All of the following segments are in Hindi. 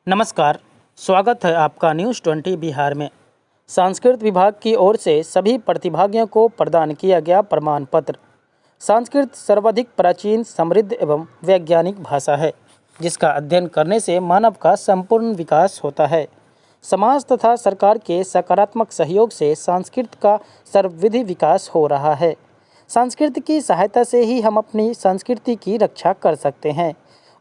नमस्कार, स्वागत है आपका न्यूज़ 20 बिहार में। संस्कृत विभाग की ओर से सभी प्रतिभागियों को प्रदान किया गया प्रमाण पत्र। संस्कृत सर्वाधिक प्राचीन, समृद्ध एवं वैज्ञानिक भाषा है, जिसका अध्ययन करने से मानव का संपूर्ण विकास होता है। समाज तथा सरकार के सकारात्मक सहयोग से संस्कृत का सर्वविधि विकास हो रहा है। संस्कृत की सहायता से ही हम अपनी संस्कृति की रक्षा कर सकते हैं।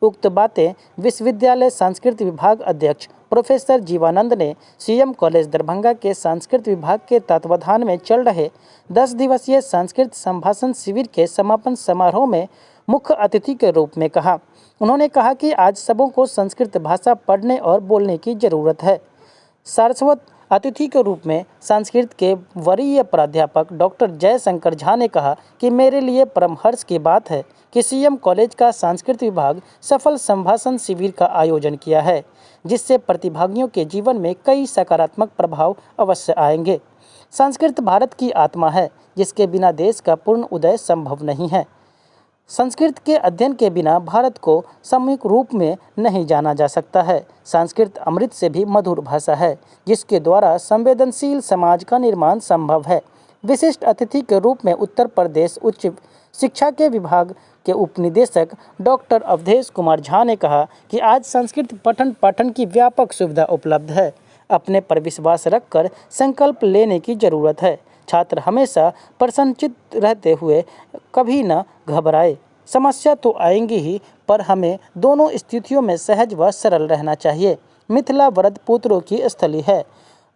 उक्त बातें विश्वविद्यालय संस्कृत विभाग अध्यक्ष प्रोफेसर जीवानंद ने सीएम कॉलेज दरभंगा के संस्कृत विभाग के तत्वाधान में चल रहे 10 दिवसीय संस्कृत संभाषण शिविर के समापन समारोह में मुख्य अतिथि के रूप में कहा। उन्होंने कहा कि आज सबों को संस्कृत भाषा पढ़ने और बोलने की जरूरत है। सारस्वत अतिथि के रूप में संस्कृत के वरीय प्राध्यापक डॉक्टर जयशंकर झा ने कहा कि मेरे लिए परम हर्ष की बात है कि सीएम कॉलेज का संस्कृत विभाग सफल संभाषण शिविर का आयोजन किया है, जिससे प्रतिभागियों के जीवन में कई सकारात्मक प्रभाव अवश्य आएंगे। संस्कृत भारत की आत्मा है, जिसके बिना देश का पूर्ण उदय संभव नहीं है। संस्कृत के अध्ययन के बिना भारत को सामूहिक रूप में नहीं जाना जा सकता है। संस्कृत अमृत से भी मधुर भाषा है, जिसके द्वारा संवेदनशील समाज का निर्माण संभव है। विशिष्ट अतिथि के रूप में उत्तर प्रदेश उच्च शिक्षा के विभाग के उपनिदेशक डॉक्टर अवधेश कुमार झा ने कहा कि आज संस्कृत पठन पाठन की व्यापक सुविधा उपलब्ध है। अपने पर विश्वास रखकर संकल्प लेने की जरूरत है। छात्र हमेशा प्रसन्नचित रहते हुए कभी न घबराए। समस्या तो आएंगी ही, पर हमें दोनों स्थितियों में सहज व सरल रहना चाहिए। मिथिला वरद पुत्रों की स्थली है।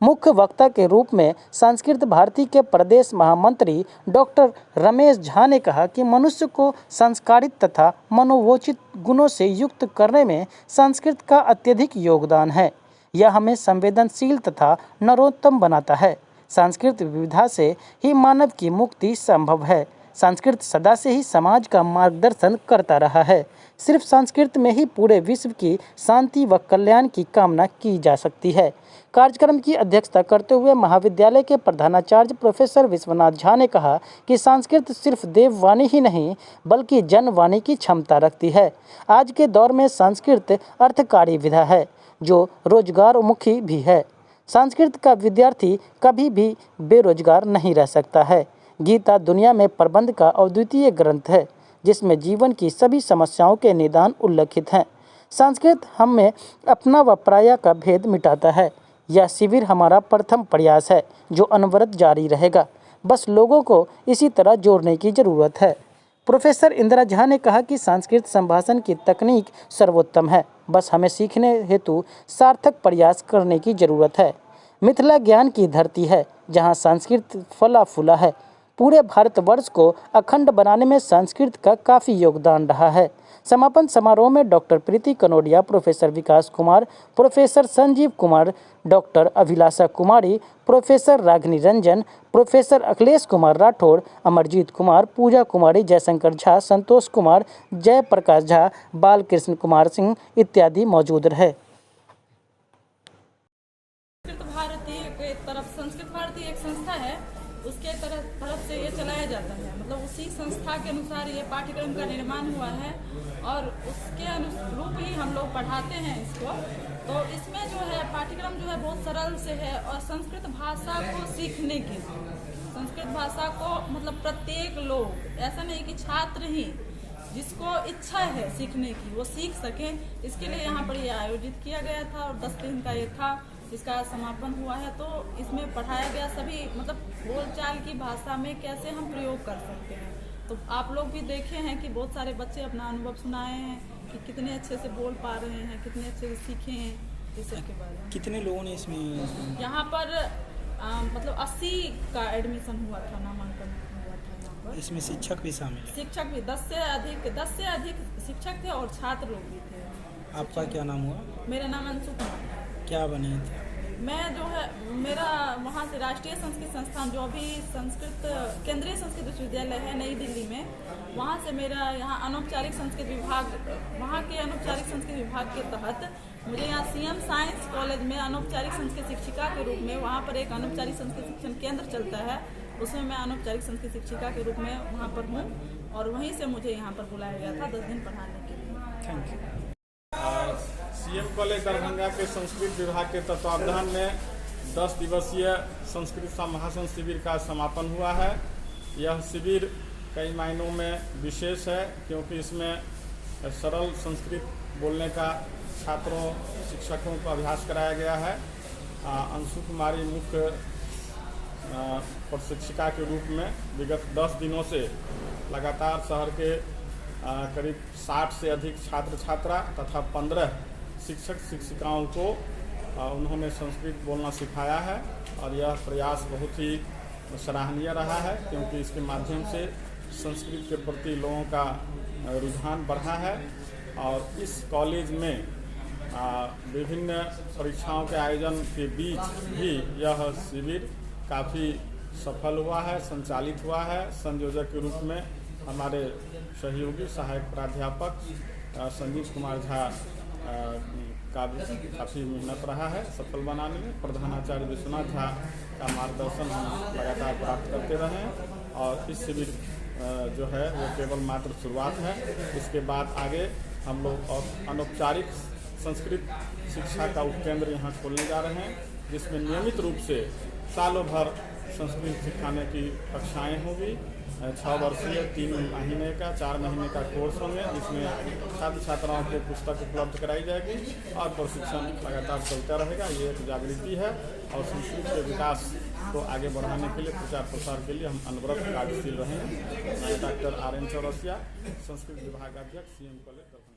मुख्य वक्ता के रूप में संस्कृत भारती के प्रदेश महामंत्री डॉक्टर रमेश झा ने कहा कि मनुष्य को संस्कारित तथा मनोवोचित गुणों से युक्त करने में संस्कृत का अत्यधिक योगदान है। यह हमें संवेदनशील तथा नरोत्तम बनाता है। संस्कृत विविधता से ही मानव की मुक्ति संभव है। संस्कृत सदा से ही समाज का मार्गदर्शन करता रहा है। सिर्फ संस्कृत में ही पूरे विश्व की शांति व कल्याण की कामना की जा सकती है। कार्यक्रम की अध्यक्षता करते हुए महाविद्यालय के प्रधानाचार्य प्रोफेसर विश्वनाथ झा ने कहा कि संस्कृत सिर्फ देववाणी ही नहीं, बल्कि जनवाणी की क्षमता रखती है। आज के दौर में संस्कृत अर्थकारी विधा है, जो रोजगारोन्मुखी भी है। संस्कृत का विद्यार्थी कभी भी बेरोजगार नहीं रह सकता है। गीता दुनिया में प्रबंध का अद्वितीय ग्रंथ है, जिसमें जीवन की सभी समस्याओं के निदान उल्लेखित हैं। संस्कृत हमें अपना व पराया का भेद मिटाता है। यह शिविर हमारा प्रथम प्रयास है, जो अनवरत जारी रहेगा। बस लोगों को इसी तरह जोड़ने की जरूरत है। प्रोफेसर इंदिरा झा ने कहा कि संस्कृत संभाषण की तकनीक सर्वोत्तम है, बस हमें सीखने हेतु सार्थक प्रयास करने की जरूरत है। मिथिला ज्ञान की धरती है, जहां संस्कृत फला फूला है। पूरे भारतवर्ष को अखंड बनाने में संस्कृत का काफ़ी योगदान रहा है। समापन समारोह में डॉक्टर प्रीति कनोडिया, प्रोफेसर विकास Kumar, professor Sanjeev Kumar, doctor Abhilasha Kumari, professor Ragini Ranjan, professor Akhilesh Kumar Rathore, Amarjeet Kumar, पूजा कुमारी, जयशंकर झा, संतोष कुमार, जयप्रकाश झा, बालकृष्ण कुमार सिंह इत्यादि मौजूद रहे। संस्कृत भारती एक संस्था है, उसके तरफ से ये चलाया जाता है। मतलब उसी संस्था के अनुसार ये पाठ्यक्रम का निर्माण हुआ है और उसके अनुरूप ही हम लोग पढ़ाते हैं इसको। तो इसमें जो है पाठ्यक्रम जो है बहुत सरल से है और संस्कृत भाषा को सीखने के लिए, संस्कृत भाषा को मतलब प्रत्येक लोग, ऐसा नहीं कि छात्र ही, जिसको इच्छा है सीखने की वो सीख सकें, इसके लिए यहाँ पर ये आयोजित किया गया था और 10 दिन का ये था, जिसका समापन हुआ है। तो इसमें पढ़ाया गया सभी मतलब बोलचाल की भाषा में कैसे हम प्रयोग कर सकते हैं। तो आप लोग भी देखे हैं कि बहुत सारे बच्चे अपना अनुभव सुनाए हैं कि कितने अच्छे से बोल पा रहे हैं, कितने अच्छे से सीखे हैं इस सब के बारे में। कितने लोगों ने इसमें यहाँ पर मतलब 80 का एडमिशन हुआ था, नामांकन हुआ था यहाँ पर। इसमें शिक्षक भी शामिल है? शिक्षक भी 10 से अधिक शिक्षक थे और छात्र लोग भी थे। आपका क्या नाम हुआ? मेरा नाम अंशु कुमार। क्या बने थे? मैं जो है मेरा वहाँ से राष्ट्रीय संस्कृत संस्थान, जो अभी संस्कृत केंद्रीय संस्कृत विश्वविद्यालय है नई दिल्ली में, वहाँ से मेरा यहाँ अनौपचारिक संस्कृत विभाग, वहाँ के अनौपचारिक संस्कृत विभाग के तहत मुझे यहाँ सीएम साइंस कॉलेज में अनौपचारिक संस्कृत शिक्षिका के रूप में, वहाँ पर एक अनौपचारिक संस्कृत शिक्षण केंद्र चलता है, उसमें मैं अनौपचारिक संस्कृत शिक्षिका के रूप में वहाँ पर हूँ और वहीं से मुझे यहाँ पर बुलाया गया था 10 दिन पढ़ाने के लिए। Thank you. CM college Darbhanga के संस्कृत विभाग के तत्वावधान में 10 दिवसीय संस्कृत महासन शिविर का समापन हुआ है। यह शिविर कई मायनों में विशेष है, क्योंकि इसमें सरल संस्कृत बोलने का छात्रों शिक्षकों को अभ्यास कराया गया है। अंशु कुमारी मुख्य प्रशिक्षिका के रूप में विगत 10 दिनों से लगातार शहर के करीब 60 से अधिक छात्र छात्रा तथा 15 शिक्षक शिक्षिकाओं को उन्होंने संस्कृत बोलना सिखाया है और यह प्रयास बहुत ही सराहनीय रहा है, क्योंकि इसके माध्यम से संस्कृत के प्रति लोगों का रुझान बढ़ा है। और इस कॉलेज में विभिन्न परीक्षाओं के आयोजन के बीच भी यह शिविर काफ़ी सफल हुआ है, संचालित हुआ है। संयोजक के रूप में हमारे सहयोगी सहायक प्राध्यापक संजीव कुमार झा का भी काफ़ी मेहनत रहा है सफल बनाने में। प्रधानाचार्य विश्वनाथ झा का मार्गदर्शन हम लगातार प्राप्त करते रहे हैं और इस शिविर जो है वो केवल मात्र शुरुआत है। इसके बाद आगे हम लोग और अनौपचारिक संस्कृत शिक्षा का उपकेंद्र यहाँ खोलने जा रहे हैं, जिसमें नियमित रूप से सालों भर संस्कृत सिखाने की कक्षाएँ होंगी। 6 वर्षीय 3 महीने का 4 महीने का कोर्स होंगे, जिसमें छात्र छात्राओं को पुस्तक उपलब्ध कराई जाएगी और प्रशिक्षण लगातार चलता रहेगा। ये एक जागृति है और संस्कृत के विकास को आगे बढ़ाने के लिए प्रचार प्रसार के लिए हम अनवरत कार्यशील रहेंगे। मैं डॉक्टर RN चौरसिया, संस्कृत विभागाध्यक्ष, CM कॉलेज।